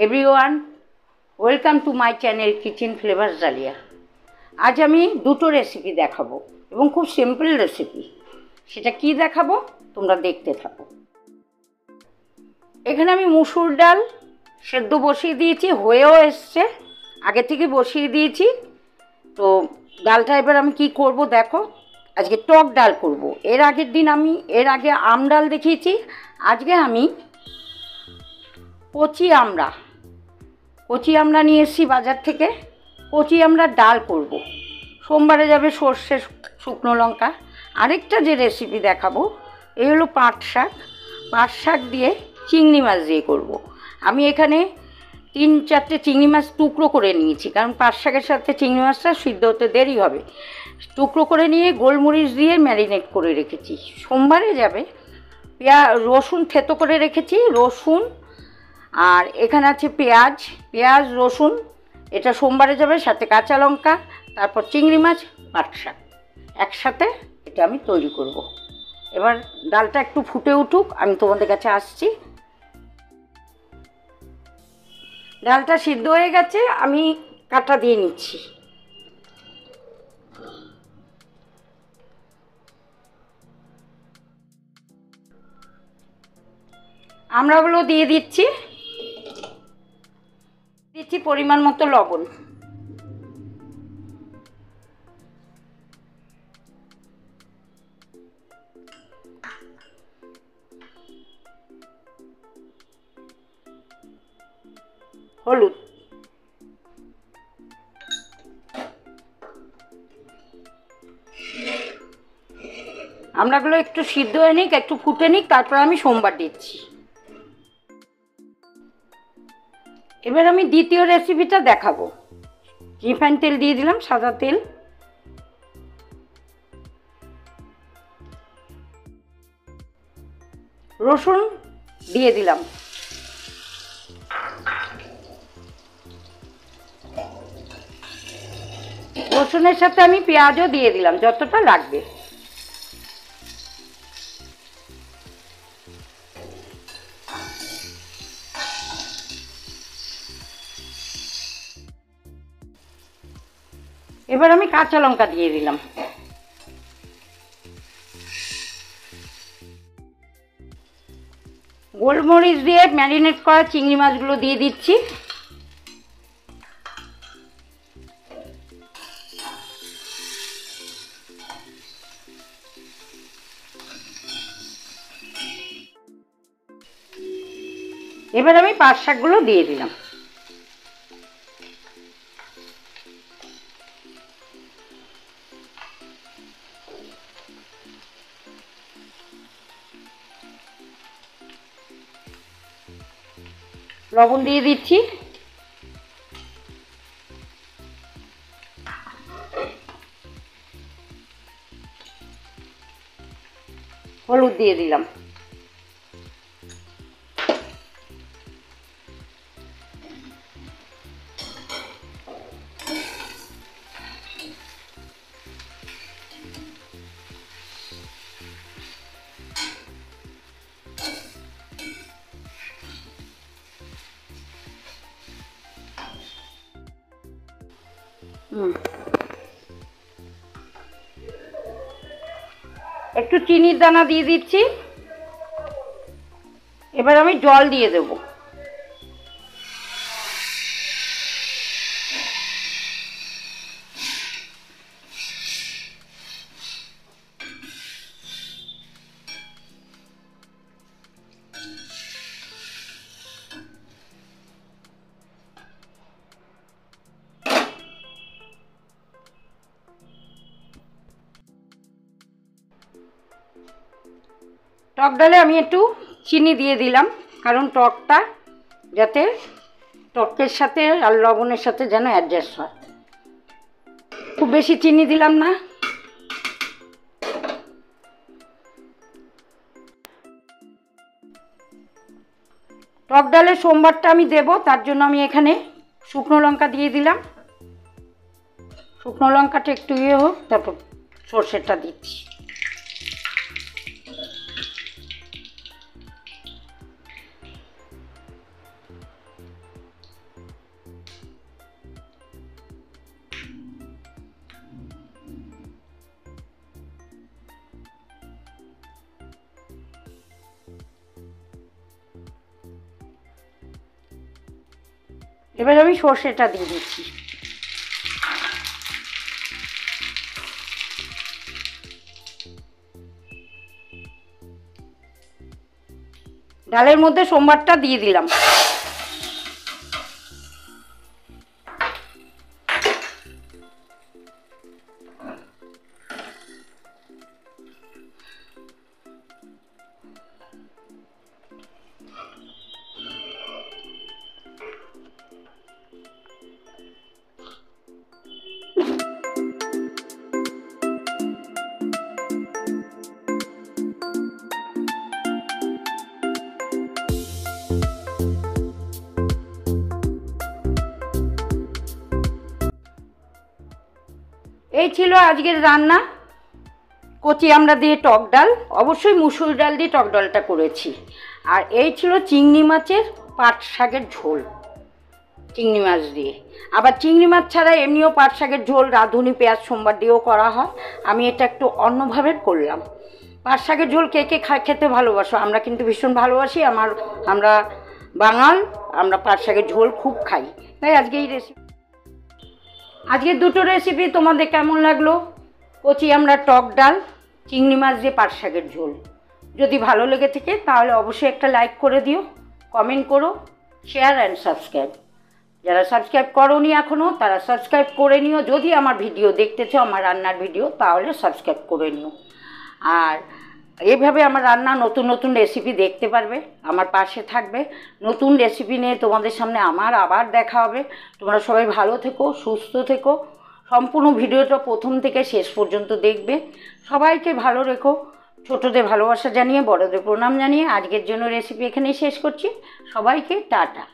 Everyone, welcome to my channel kitchen flavours dahlia. আজ আমি দুটো রেসিপি দেখাবো এবং খুব সিম্পল রেসিপি। সেটা কি দেখাবো তোমরা দেখতে থাকো। এখানে আমি মুসুর ডাল সেদ্ধ বসিয়ে দিয়েছি, হয়েও এসছে, আগে থেকে বসিয়ে দিয়েছি। তো ডালটা এবার আমি কি করব দেখো। আজকে টক ডাল করব। এর আগে আম ডাল দেখিয়েছি। আজকে আমি কচি আমরা নিয়ে এসেছি বাজার থেকে। কচি আমড়ার ডাল করব। সোমবারে যাবে সর্ষে শুকনো লঙ্কা। আরেকটা যে রেসিপি দেখাবো এই হলো পাট শাক দিয়ে চিংড়ি মাছ দিয়ে করব। আমি এখানে 3-4টে চিংড়ি মাছ টুকরো করে নিয়েছি, কারণ পাট শাকের সাথে চিংড়ি মাছটা সিদ্ধ হতে দেরি হবে। টুকরো করে নিয়ে গোলমরিচ দিয়ে ম্যারিনেট করে রেখেছি। সোমবারে যাবে। রসুন থেতো করে রেখেছি, রসুন আর এখানে আছে পেঁয়াজ রসুন, এটা সোমবারে যাবে, সাথে কাঁচা লঙ্কা, তারপর চিংড়ি মাছ, পাট শাক একসাথে এটা আমি তৈরি করব। এবার ডালটা একটু ফুটে উঠুক, আমি তোমাদের কাছে আসছি। ডালটা সিদ্ধ হয়ে গেছে, আমি কাঁটা দিয়ে নিচ্ছি। আমড়াগুলো দিয়ে দিচ্ছি পরিমাণ মতো লবণ, হলুদ, আমড়াগুলো একটু সিদ্ধ হয়ে নিক, একটু ফুটে নিক, তারপর আমি সোমবার দিচ্ছি। এবার আমি দ্বিতীয় রেসিপিটা দেখাবো। রিফাইন তেল দিয়ে দিলাম, সাদা তেল, রসুন দিয়ে দিলাম, রসুনের সাথে আমি পেঁয়াজও দিয়ে দিলাম যতটা লাগবে। এবার আমি কাঁচা লঙ্কা দিয়ে দিলাম, গোলমরিচ দিয়ে ম্যারিনেট করা চিংড়ি মাছগুলো দিয়ে দিচ্ছি। এবার আমি পাট শাকগুলো দিয়ে দিলাম। লবণ দিয়ে দিচ্ছি, হলুদ দিয়ে দিলাম, একটু চিনির দানা দিয়ে দিচ্ছি। এবার আমি জল দিয়ে দেব। টক ডালে আমি একটু চিনি দিয়ে দিলাম, কারণ টকটা যাতে টকের সাথে আর লবণের সাথে যেন অ্যাডজাস্ট হয়। খুব বেশি চিনি দিলাম না। টক ডালে সোমবারটা আমি দেব, তার জন্য আমি এখানে শুকনো লঙ্কা দিয়ে দিলাম। শুকনো লঙ্কাটা একটু হোক, তারপর সর্ষেটা দিচ্ছি। এবার আমি সর্ষেটা দিয়ে দিচ্ছি। ডালের মধ্যে সোমবারটা দিয়ে দিলাম। এই ছিল আজকের রান্না, কচি আমরা দিয়ে টক ডাল, অবশ্যই মুসুর ডাল দিয়ে টক ডালটা করেছি। আর এই ছিল চিংড়ি মাছের পাট শাকের ঝোল, চিংড়ি মাছ দিয়ে। আবার চিংড়ি মাছ ছাড়া এমনিও পাট শাকের ঝোল রাঁধুনি পেঁয়াজ সোমবার দিয়েও করা হয়। আমি এটা একটু অন্যভাবে করলাম। পাট শাকের ঝোল কে কে খেতে ভালোবাসো? আমরা কিন্তু ভীষণ ভালোবাসি। আমরা বাঙাল, আমরা পাট শাকের ঝোল খুব খাই। তাই আজকে এই রেসিপি, আজকের দুটো রেসিপি তোমাদের কেমন লাগলো? কচি আমরা টক ডাল, চিংড়ি মাছ দিয়ে পাট শাকের ঝোল। যদি ভালো লেগে থাকে তাহলে অবশ্যই একটা লাইক করে দিও, কমেন্ট করো, শেয়ার অ্যান্ড সাবস্ক্রাইব। যারা সাবস্ক্রাইব করোনি এখনও তারা সাবস্ক্রাইব করে নিও। যদি আমার ভিডিও দেখতেছো, আমার রান্নার ভিডিও, তাহলে সাবস্ক্রাইব করে নিও। আর এইভাবে আমার রান্না নতুন নতুন রেসিপি দেখতে পারবে, আমার পাশে থাকবে। নতুন রেসিপি নিয়ে তোমাদের সামনে আমার আবার দেখা হবে। তোমরা সবাই ভালো থেকো, সুস্থ থেকো। সম্পূর্ণ ভিডিওটা প্রথম থেকে শেষ পর্যন্ত দেখবে। সবাইকে ভালো রেখো। ছোটদের ভালোবাসা জানিয়ে, বড়দের প্রণাম জানিয়ে আজকের জন্য রেসিপি এখানেই শেষ করছি। সবাইকে টাটা।